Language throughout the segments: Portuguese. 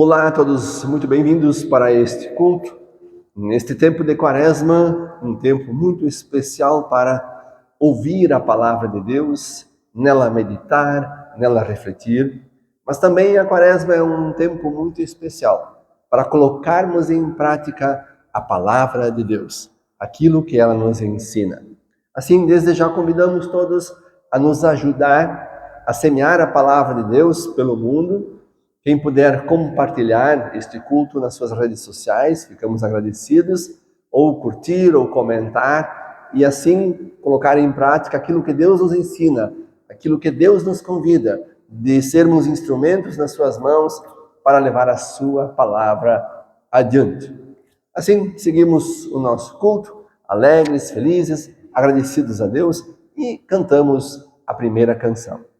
Olá a todos, muito bem-vindos para este culto. Neste tempo de Quaresma, um tempo muito especial para ouvir a palavra de Deus, nela meditar, nela refletir. Mas também a Quaresma é um tempo muito especial para colocarmos em prática a palavra de Deus, aquilo que ela nos ensina. Assim, desde já convidamos todos a nos ajudar a semear a palavra de Deus pelo mundo. Quem puder compartilhar este culto nas suas redes sociais, ficamos agradecidos, ou curtir, ou comentar, e assim colocar em prática aquilo que Deus nos ensina, aquilo que Deus nos convida, de sermos instrumentos nas suas mãos para levar a sua palavra adiante. Assim, seguimos o nosso culto, alegres, felizes, agradecidos a Deus, e cantamos a primeira canção.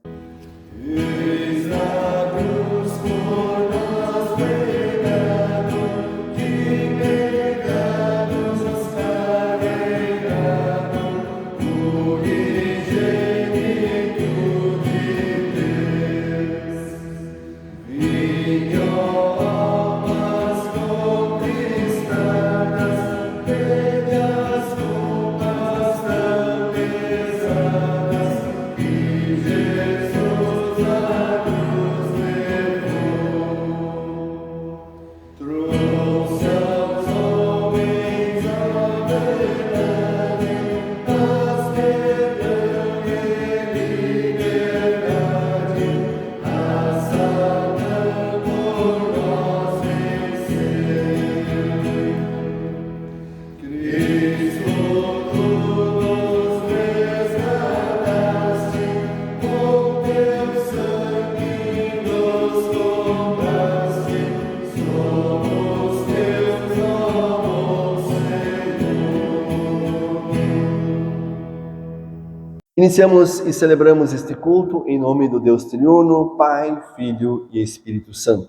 Iniciamos e celebramos este culto em nome do Deus Triuno, Pai, Filho e Espírito Santo.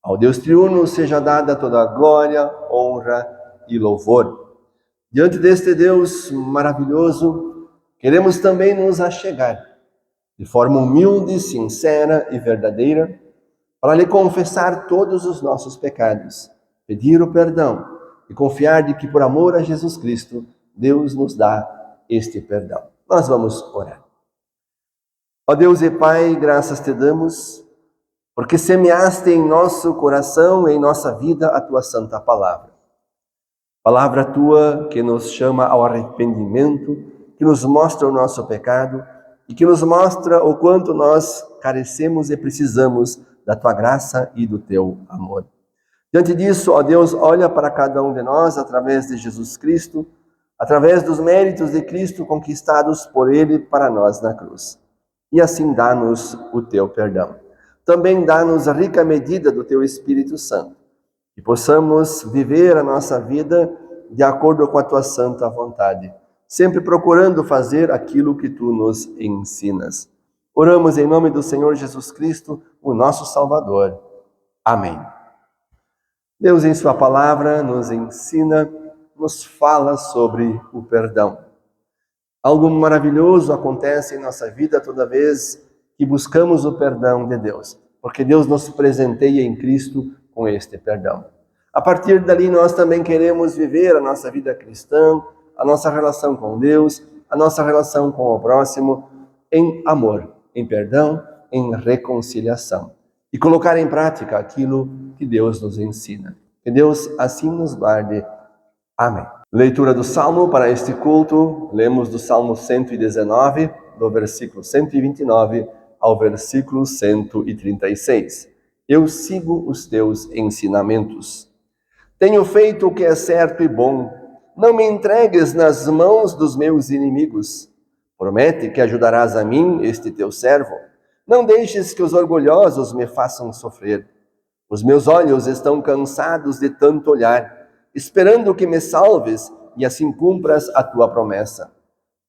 Ao Deus Triuno seja dada toda a glória, honra e louvor. Diante deste Deus maravilhoso, queremos também nos achegar, de forma humilde, sincera e verdadeira, para lhe confessar todos os nossos pecados, pedir o perdão e confiar de que por amor a Jesus Cristo, Deus nos dá este perdão. Nós vamos orar. Ó Deus e Pai, graças te damos, porque semeaste em nosso coração, em nossa vida, a tua santa palavra. Palavra tua que nos chama ao arrependimento, que nos mostra o nosso pecado e que nos mostra o quanto nós carecemos e precisamos da tua graça e do teu amor. Diante disso, ó Deus, olha para cada um de nós através de Jesus Cristo, através dos méritos de Cristo conquistados por Ele para nós na cruz. E assim dá-nos o teu perdão. Também dá-nos a rica medida do teu Espírito Santo, que possamos viver a nossa vida de acordo com a tua santa vontade, sempre procurando fazer aquilo que tu nos ensinas. Oramos em nome do Senhor Jesus Cristo, o nosso Salvador. Amém. Deus, em sua palavra, nos ensina, nos fala sobre o perdão. Algo maravilhoso acontece em nossa vida toda vez que buscamos o perdão de Deus, porque Deus nos presenteia em Cristo com este perdão. A partir dali nós também queremos viver a nossa vida cristã, a nossa relação com Deus, a nossa relação com o próximo, em amor, em perdão, em reconciliação. E colocar em prática aquilo que Deus nos ensina. Que Deus assim nos guarde. Amém. Leitura do Salmo para este culto, lemos do Salmo 119, do versículo 129 ao versículo 136. Eu sigo os teus ensinamentos. Tenho feito o que é certo e bom. Não me entregues nas mãos dos meus inimigos. Promete que ajudarás a mim, este teu servo. Não deixes que os orgulhosos me façam sofrer. Os meus olhos estão cansados de tanto olhar, esperando que me salves e assim cumpras a tua promessa.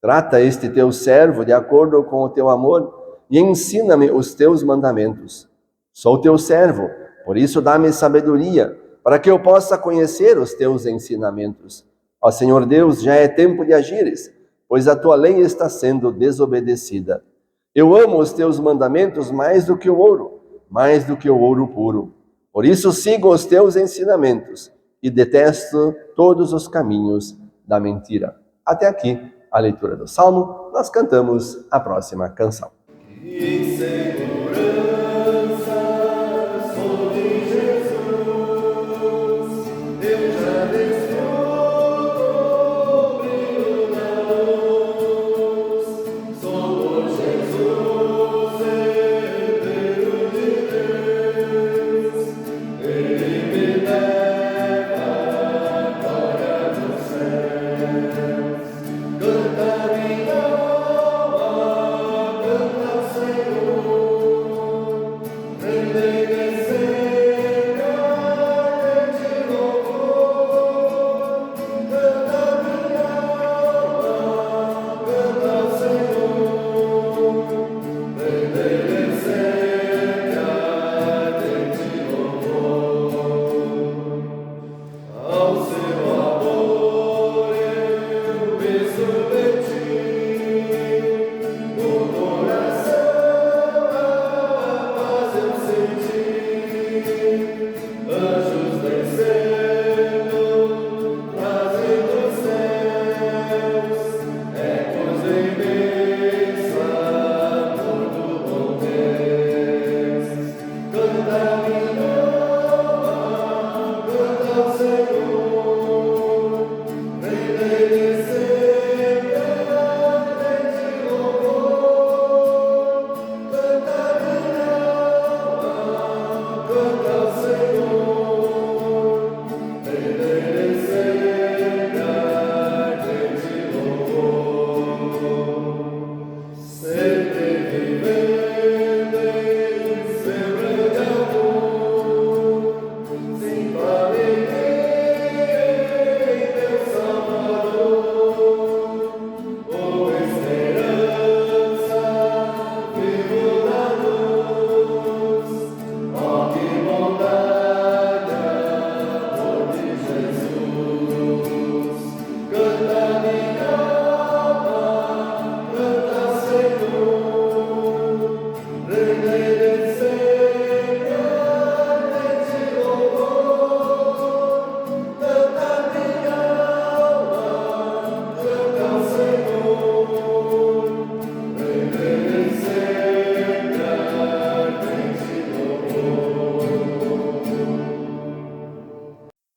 Trata este teu servo de acordo com o teu amor e ensina-me os teus mandamentos. Sou teu servo, por isso dá-me sabedoria, para que eu possa conhecer os teus ensinamentos. Ó Senhor Deus, já é tempo de agires, pois a tua lei está sendo desobedecida. Eu amo os teus mandamentos mais do que o ouro puro. Por isso sigo os teus ensinamentos e detesto todos os caminhos da mentira. Até aqui a leitura do Salmo. Nós cantamos a próxima canção.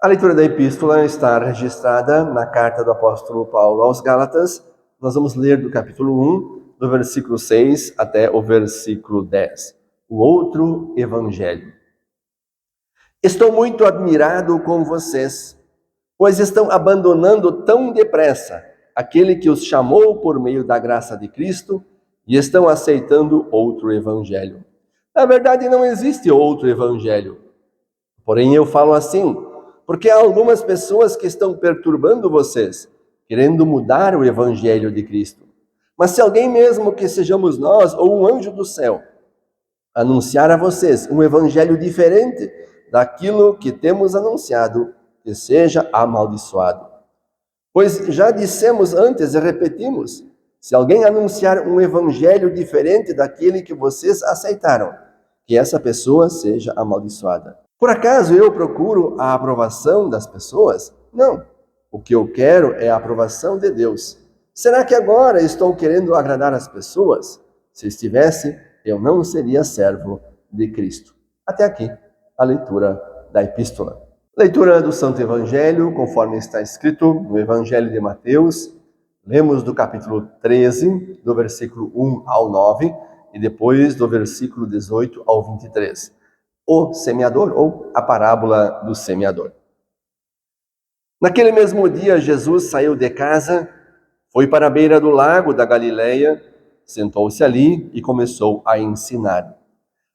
A leitura da epístola está registrada na carta do apóstolo Paulo aos Gálatas. Nós vamos ler do capítulo 1, do versículo 6 até o versículo 10. O outro evangelho. Estou muito admirado com vocês, pois estão abandonando tão depressa aquele que os chamou por meio da graça de Cristo e estão aceitando outro evangelho. Na verdade, não existe outro evangelho. Porém, eu falo assim, porque há algumas pessoas que estão perturbando vocês, querendo mudar o evangelho de Cristo. Mas se alguém mesmo que sejamos nós ou um anjo do céu anunciar a vocês um evangelho diferente daquilo que temos anunciado, que seja amaldiçoado. Pois já dissemos antes e repetimos, se alguém anunciar um evangelho diferente daquele que vocês aceitaram, que essa pessoa seja amaldiçoada. Por acaso eu procuro a aprovação das pessoas? Não. O que eu quero é a aprovação de Deus. Será que agora estou querendo agradar as pessoas? Se estivesse, eu não seria servo de Cristo. Até aqui, a leitura da epístola. Leitura do Santo Evangelho, conforme está escrito no Evangelho de Mateus. Lemos do capítulo 13, do versículo 1 ao 9, e depois do versículo 18 ao 23. O semeador, ou a parábola do semeador. Naquele mesmo dia, Jesus saiu de casa, foi para a beira do lago da Galileia, sentou-se ali e começou a ensinar.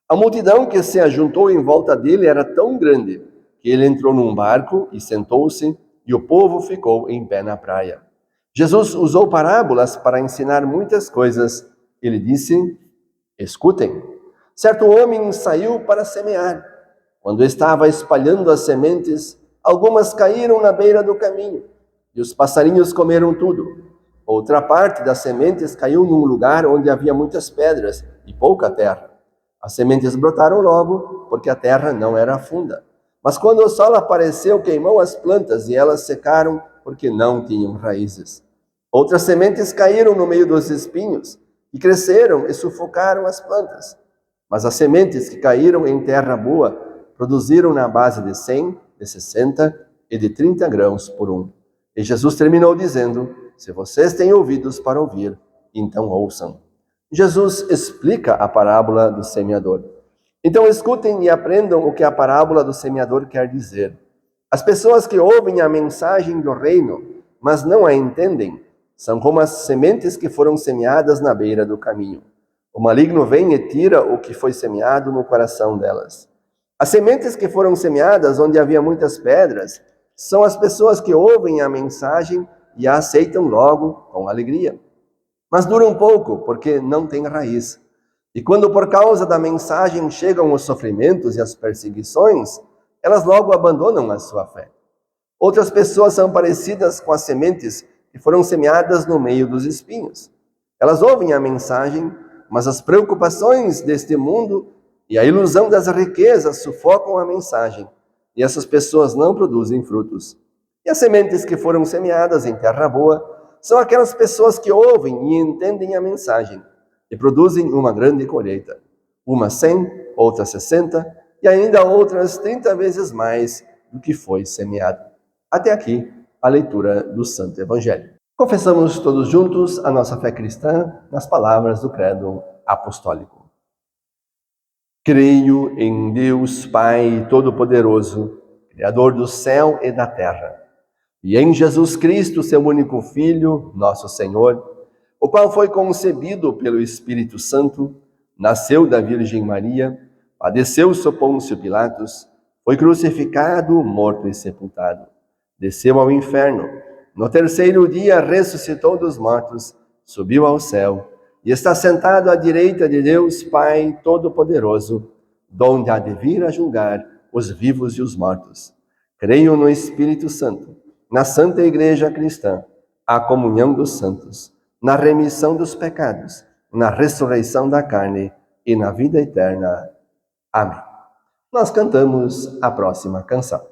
A multidão que se ajuntou em volta dele era tão grande que ele entrou num barco e sentou-se, e o povo ficou em pé na praia. Jesus usou parábolas para ensinar muitas coisas. Ele disse: escutem. Certo homem saiu para semear. Quando estava espalhando as sementes, algumas caíram na beira do caminho, e os passarinhos comeram tudo. Outra parte das sementes caiu num lugar onde havia muitas pedras e pouca terra. As sementes brotaram logo, porque a terra não era funda. Mas quando o sol apareceu, queimou as plantas e elas secaram, porque não tinham raízes. Outras sementes caíram no meio dos espinhos e cresceram e sufocaram as plantas. Mas as sementes que caíram em terra boa produziram na base de 100, de 60 e de 30 grãos por um. E Jesus terminou dizendo: se vocês têm ouvidos para ouvir, então ouçam. Jesus explica a parábola do semeador. Então escutem e aprendam o que a parábola do semeador quer dizer. As pessoas que ouvem a mensagem do reino, mas não a entendem, são como as sementes que foram semeadas na beira do caminho. O maligno vem e tira o que foi semeado no coração delas. As sementes que foram semeadas onde havia muitas pedras são as pessoas que ouvem a mensagem e a aceitam logo com alegria. Mas duram pouco, porque não têm raiz. E quando por causa da mensagem chegam os sofrimentos e as perseguições, elas logo abandonam a sua fé. Outras pessoas são parecidas com as sementes que foram semeadas no meio dos espinhos. Elas ouvem a mensagem, mas as preocupações deste mundo e a ilusão das riquezas sufocam a mensagem, e essas pessoas não produzem frutos. E as sementes que foram semeadas em terra boa são aquelas pessoas que ouvem e entendem a mensagem e produzem uma grande colheita. Uma 100, outra 60 e ainda outras 30 vezes mais do que foi semeado. Até aqui a leitura do Santo Evangelho. Confessamos todos juntos a nossa fé cristã nas palavras do Credo Apostólico. Creio em Deus Pai Todo-Poderoso, Criador do céu e da terra, e em Jesus Cristo, seu único Filho, nosso Senhor, o qual foi concebido pelo Espírito Santo, nasceu da Virgem Maria, padeceu sob Pôncio Pilatos, foi crucificado, morto e sepultado, desceu ao inferno, no terceiro dia ressuscitou dos mortos, subiu ao céu e está sentado à direita de Deus Pai Todo-Poderoso, donde há de vir a julgar os vivos e os mortos. Creio no Espírito Santo, na Santa Igreja Cristã, a comunhão dos santos, na remissão dos pecados, na ressurreição da carne e na vida eterna. Amém. Nós cantamos a próxima canção.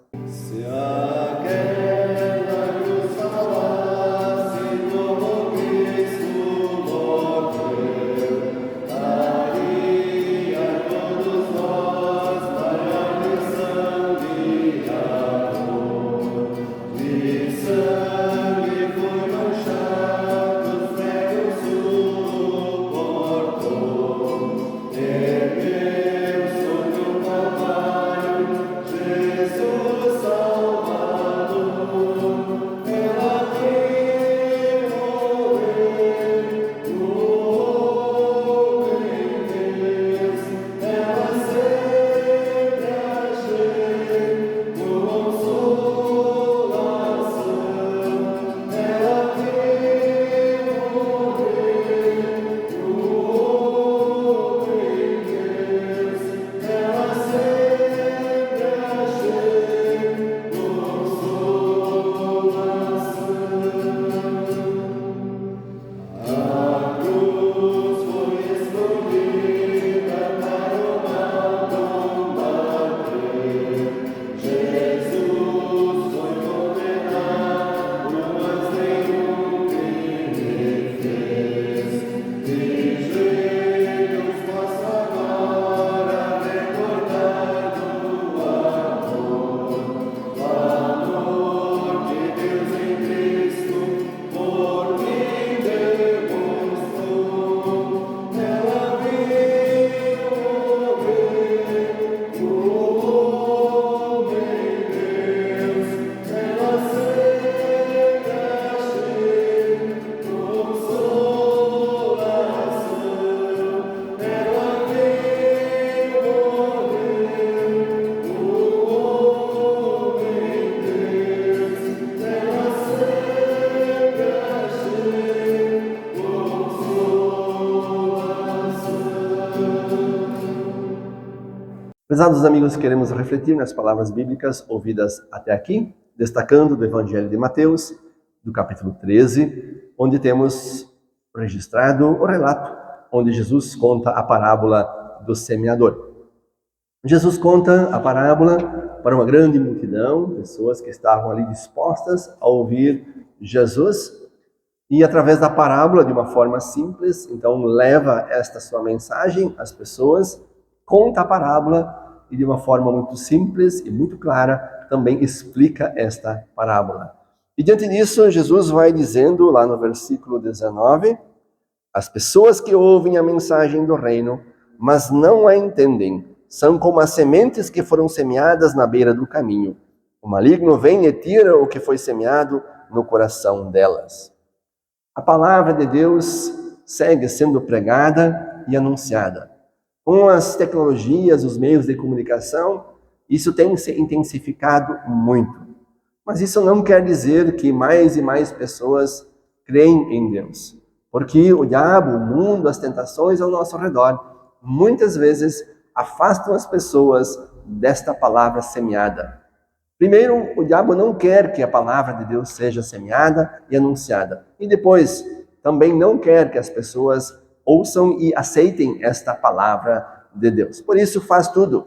Prezados amigos, queremos refletir nas palavras bíblicas ouvidas até aqui, destacando do Evangelho de Mateus, do capítulo 13, onde temos registrado o relato, onde Jesus conta a parábola do semeador. Jesus conta a parábola para uma grande multidão, pessoas que estavam ali dispostas a ouvir Jesus, e através da parábola, de uma forma simples, então leva esta sua mensagem às pessoas, conta a parábola e de uma forma muito simples e muito clara também explica esta parábola. E diante disso, Jesus vai dizendo lá no versículo 19, as pessoas que ouvem a mensagem do reino, mas não a entendem, são como as sementes que foram semeadas na beira do caminho. O maligno vem e tira o que foi semeado no coração delas. A palavra de Deus segue sendo pregada e anunciada. Com as tecnologias, os meios de comunicação, isso tem se intensificado muito. Mas isso não quer dizer que mais e mais pessoas creem em Deus. Porque o diabo, o mundo, as tentações ao nosso redor, muitas vezes afastam as pessoas desta palavra semeada. Primeiro, o diabo não quer que a palavra de Deus seja semeada e anunciada. E depois, também não quer que as pessoas ouçam e aceitem esta palavra de Deus. Por isso faz tudo.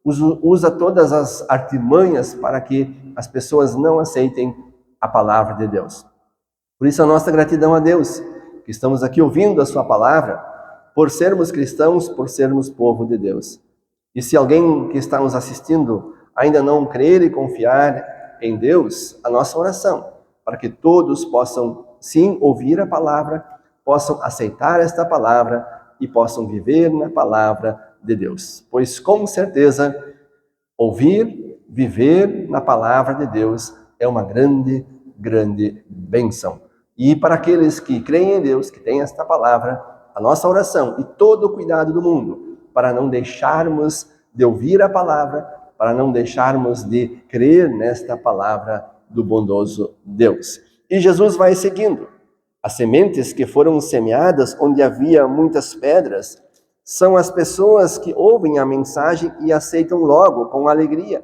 Usa todas as artimanhas para que as pessoas não aceitem a palavra de Deus. Por isso a nossa gratidão a Deus, que estamos aqui ouvindo a sua palavra, por sermos cristãos, por sermos povo de Deus. E se alguém que está nos assistindo ainda não crer e confiar em Deus, a nossa oração, para que todos possam sim ouvir a palavra, possam aceitar esta palavra e possam viver na palavra de Deus. Pois com certeza, ouvir, viver na palavra de Deus é uma grande, grande bênção. E para aqueles que creem em Deus, que têm esta palavra, a nossa oração e todo o cuidado do mundo, para não deixarmos de ouvir a palavra, para não deixarmos de crer nesta palavra do bondoso Deus. E Jesus vai seguindo. As sementes que foram semeadas onde havia muitas pedras são as pessoas que ouvem a mensagem e aceitam logo, com alegria,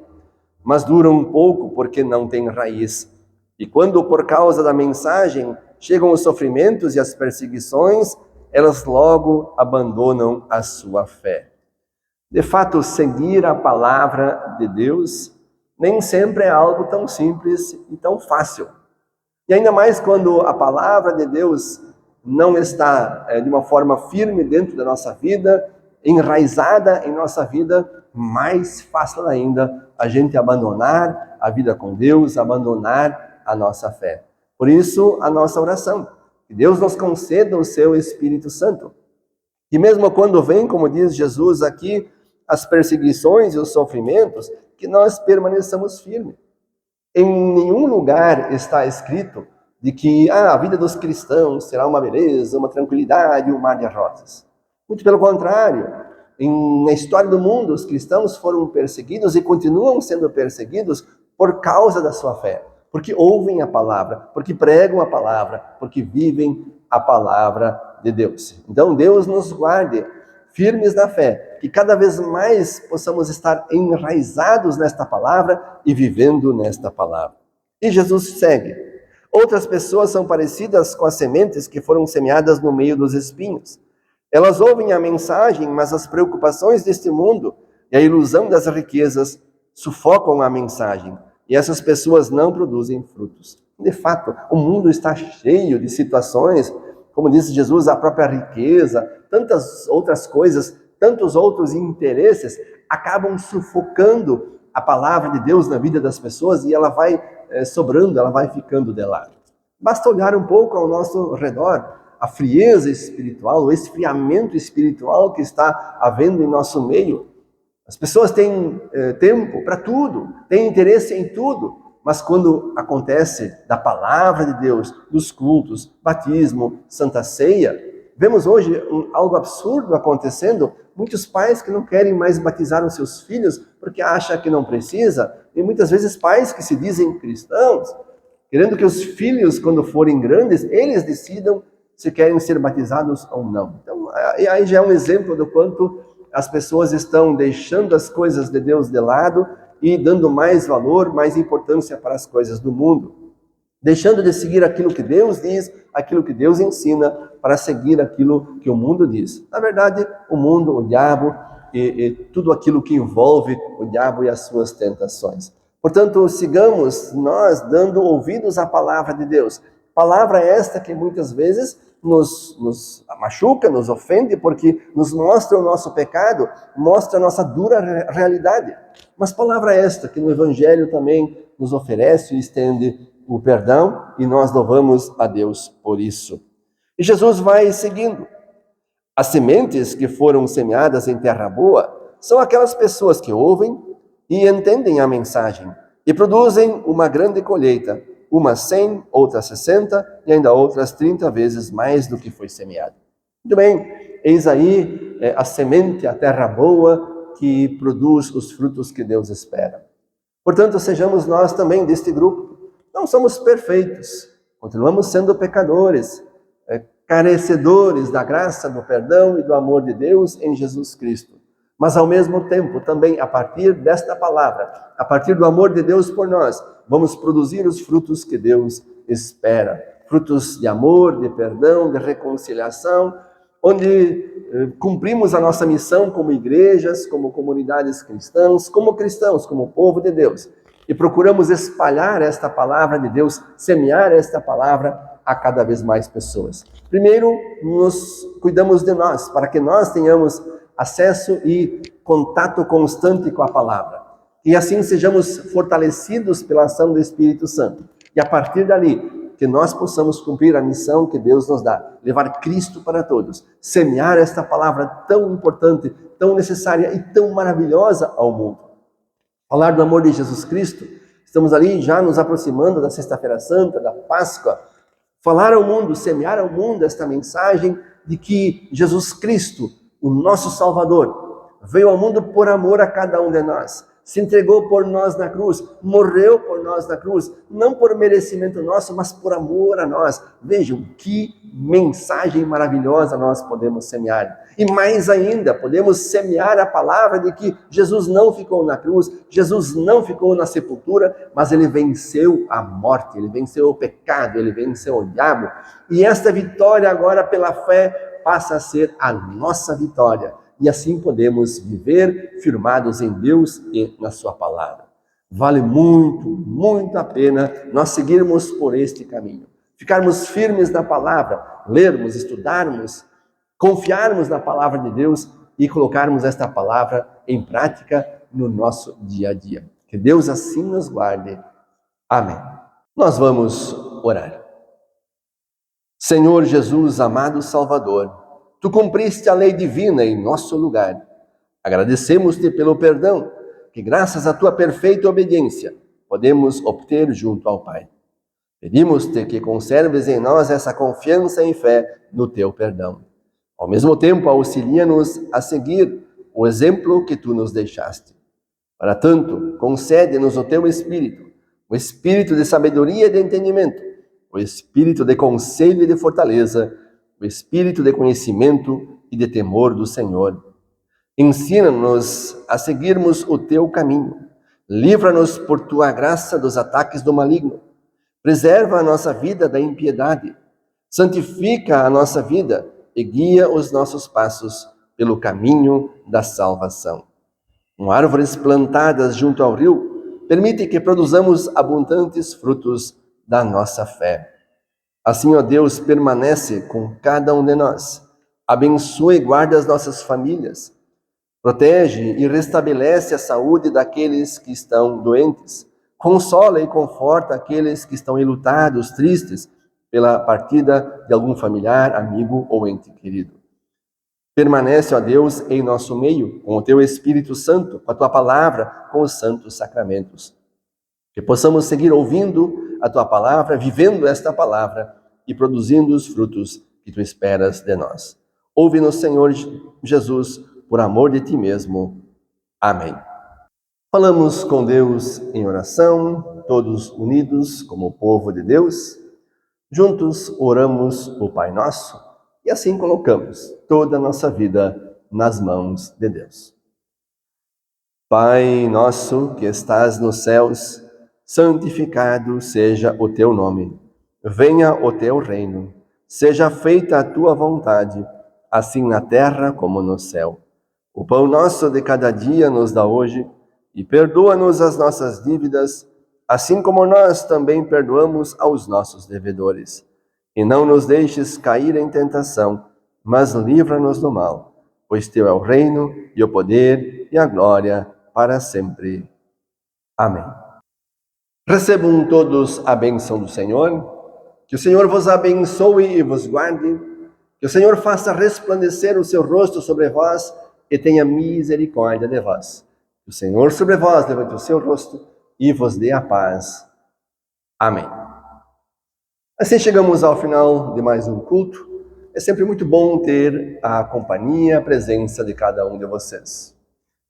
mas duram um pouco porque não têm raiz. E quando, por causa da mensagem, chegam os sofrimentos e as perseguições, elas logo abandonam a sua fé. De fato, seguir a palavra de Deus nem sempre é algo tão simples e tão fácil. E ainda mais quando a palavra de Deus não está de uma forma firme dentro da nossa vida, enraizada em nossa vida, mais fácil ainda a gente abandonar a vida com Deus, abandonar a nossa fé. Por isso, a nossa oração, que Deus nos conceda o seu Espírito Santo. E mesmo quando vem, como diz Jesus aqui, as perseguições e os sofrimentos, que nós permaneçamos firmes. Em nenhum lugar está escrito de que a vida dos cristãos será uma beleza, uma tranquilidade, um mar de rosas. Muito pelo contrário, na história do mundo, os cristãos foram perseguidos e continuam sendo perseguidos por causa da sua fé. Porque ouvem a palavra, porque pregam a palavra, porque vivem a palavra de Deus. Então Deus nos guarde firmes na fé, que cada vez mais possamos estar enraizados nesta palavra e vivendo nesta palavra. E Jesus segue. Outras pessoas são parecidas com as sementes que foram semeadas no meio dos espinhos. Elas ouvem a mensagem, mas as preocupações deste mundo e a ilusão das riquezas sufocam a mensagem. E essas pessoas não produzem frutos. De fato, o mundo está cheio de situações, como disse Jesus, a própria riqueza, tantas outras coisas, tantos outros interesses acabam sufocando a palavra de Deus na vida das pessoas e ela vai sobrando, ela vai ficando de lado. Basta olhar um pouco ao nosso redor, a frieza espiritual, o esfriamento espiritual que está havendo em nosso meio. As pessoas têm tempo para tudo, têm interesse em tudo, mas quando acontece da palavra de Deus, dos cultos, batismo, Santa Ceia, vemos hoje algo absurdo acontecendo, muitos pais que não querem mais batizar os seus filhos porque acham que não precisa, e muitas vezes pais que se dizem cristãos, querendo que os filhos, quando forem grandes, eles decidam se querem ser batizados ou não. Então, aí já é um exemplo do quanto as pessoas estão deixando as coisas de Deus de lado e dando mais valor, mais importância para as coisas do mundo. deixando de seguir aquilo que Deus diz, aquilo que Deus ensina, para seguir aquilo que o mundo diz. Na verdade, o mundo, o diabo e tudo aquilo que envolve o diabo e as suas tentações. Portanto, sigamos nós dando ouvidos à palavra de Deus. Palavra esta que muitas vezes nos machuca, nos ofende, porque nos mostra o nosso pecado, mostra a nossa dura realidade. Mas palavra esta que no Evangelho também nos oferece e estende o perdão, e nós louvamos a Deus por isso. E Jesus vai seguindo. As sementes que foram semeadas em terra boa são aquelas pessoas que ouvem e entendem a mensagem e produzem uma grande colheita, umas 100, outras 60 e ainda outras 30 vezes mais do que foi semeado. Muito bem, eis aí a semente, a terra boa que produz os frutos que Deus espera. Portanto, sejamos nós também deste grupo. Não somos perfeitos, continuamos sendo pecadores, carecedores da graça, do perdão e do amor de Deus em Jesus Cristo. Mas ao mesmo tempo, também a partir desta palavra, a partir do amor de Deus por nós, vamos produzir os frutos que Deus espera. Frutos de amor, de perdão, de reconciliação, onde cumprimos a nossa missão como igrejas, como comunidades cristãs, como povo de Deus. E procuramos espalhar esta palavra de Deus, semear esta palavra a cada vez mais pessoas. Primeiro, nos cuidamos de nós, para que nós tenhamos acesso e contato constante com a palavra. E assim sejamos fortalecidos pela ação do Espírito Santo. E a partir dali, que nós possamos cumprir a missão que Deus nos dá, levar Cristo para todos, semear esta palavra tão importante, tão necessária e tão maravilhosa ao mundo. Falar do amor de Jesus Cristo, estamos ali já nos aproximando da Sexta-feira Santa, da Páscoa. Falar ao mundo, semear ao mundo esta mensagem de que Jesus Cristo, o nosso Salvador, veio ao mundo por amor a cada um de nós, se entregou por nós na cruz, morreu por nós na cruz, não por merecimento nosso, mas por amor a nós. Vejam que mensagem maravilhosa nós podemos semear. E mais ainda, podemos semear a palavra de que Jesus não ficou na cruz, Jesus não ficou na sepultura, mas ele venceu a morte, ele venceu o pecado, ele venceu o diabo. E esta vitória agora pela fé passa a ser a nossa vitória. E assim podemos viver firmados em Deus e na sua palavra. Vale muito, muito a pena nós seguirmos por este caminho. Ficarmos firmes na palavra, lermos, estudarmos, confiarmos na palavra de Deus e colocarmos esta palavra em prática no nosso dia a dia. Que Deus assim nos guarde. Amém. Nós vamos orar. Senhor Jesus, amado Salvador, Tu cumpriste a lei divina em nosso lugar. Agradecemos-te pelo perdão, que graças à tua perfeita obediência, podemos obter junto ao Pai. Pedimos-te que conserves em nós essa confiança e fé no teu perdão. Ao mesmo tempo, auxilia-nos a seguir o exemplo que tu nos deixaste. Para tanto, concede-nos o teu Espírito, o Espírito de sabedoria e de entendimento, o Espírito de conselho e de fortaleza, o Espírito de conhecimento e de temor do Senhor. Ensina-nos a seguirmos o teu caminho. Livra-nos por tua graça dos ataques do maligno. Preserva a nossa vida da impiedade. Santifica a nossa vida e guia os nossos passos pelo caminho da salvação. Com árvores plantadas junto ao rio, permite que produzamos abundantes frutos da nossa fé. Assim, ó Deus, permanece com cada um de nós. Abençoa e guarda as nossas famílias. Protege e restabelece a saúde daqueles que estão doentes. Consola e conforta aqueles que estão enlutados, tristes, pela partida de algum familiar, amigo ou ente querido. Permanece, ó Deus, em nosso meio, com o teu Espírito Santo, com a tua palavra, com os santos sacramentos. Que possamos seguir ouvindo a tua palavra, vivendo esta palavra e produzindo os frutos que tu esperas de nós. Ouve-nos, Senhor Jesus, por amor de ti mesmo. Amém. Falamos com Deus em oração, todos unidos como povo de Deus. Juntos oramos o Pai Nosso e assim colocamos toda a nossa vida nas mãos de Deus. Pai nosso que estás nos céus, santificado seja o teu nome. Venha o teu reino. Seja feita a tua vontade, assim na terra como no céu. O pão nosso de cada dia nos dá hoje, e perdoa-nos as nossas dívidas, assim como nós também perdoamos aos nossos devedores. E não nos deixes cair em tentação, mas livra-nos do mal, pois teu é o reino, e o poder, e a glória, para sempre. Amém. Recebam todos a bênção do Senhor. Que o Senhor vos abençoe e vos guarde. Que o Senhor faça resplandecer o seu rosto sobre vós e tenha misericórdia de vós. Que o Senhor sobre vós levante o seu rosto e vos dê a paz. Amém. Assim chegamos ao final de mais um culto. É sempre muito bom ter a companhia, a presença de cada um de vocês.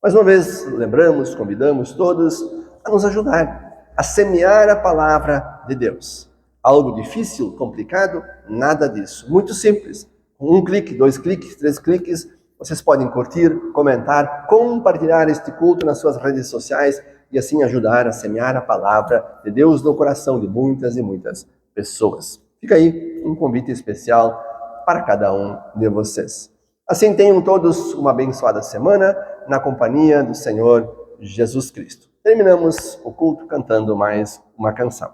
Mais uma vez, lembramos, convidamos todos a nos ajudar a semear a palavra de Deus. Algo difícil, complicado? Nada disso. Muito simples. Com 1 clique, 2 cliques, 3 cliques, vocês podem curtir, comentar, compartilhar este culto nas suas redes sociais e assim ajudar a semear a palavra de Deus no coração de muitas e muitas pessoas. Fica aí um convite especial para cada um de vocês. Assim tenham todos uma abençoada semana na companhia do Senhor Jesus Cristo. Terminamos o culto cantando mais uma canção.